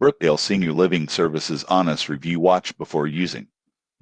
Brookdale Senior Living Services Honest Review. Watch before using.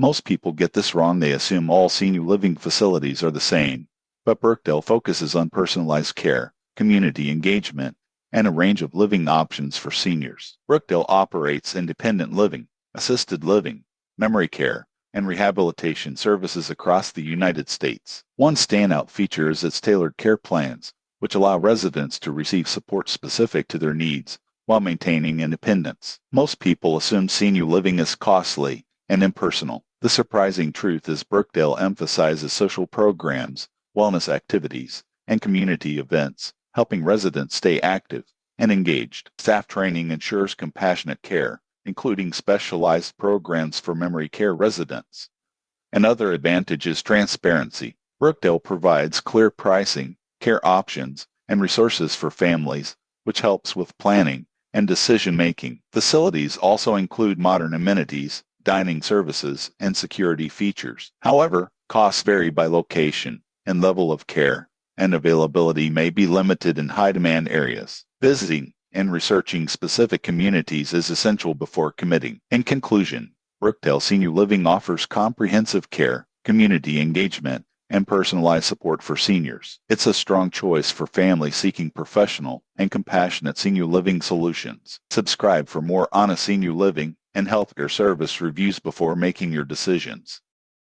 Most people get this wrong. They assume all senior living facilities are the same, but Brookdale focuses on personalized care, community engagement, and a range of living options for seniors. Brookdale operates independent living, assisted living, memory care, and rehabilitation services across the United States. One standout feature is its tailored care plans, which allow residents to receive support specific to their needs while maintaining independence. Most people assume senior living is costly and impersonal. The surprising truth is Brookdale emphasizes social programs, wellness activities, and community events, helping residents stay active and engaged. Staff training ensures compassionate care, including specialized programs for memory care residents. Another advantage is transparency. Brookdale provides clear pricing, care options, and resources for families, which helps with planning and decision-making. Facilities also include modern amenities, dining services, and security features. However, costs vary by location and level of care, and availability may be limited in high-demand areas. Visiting and researching specific communities is essential before committing. In conclusion, Brookdale Senior Living offers comprehensive care, community engagement, and personalized support for seniors. It's a strong choice for families seeking professional and compassionate senior living solutions. Subscribe for more honest senior living and healthcare service reviews before making your decisions.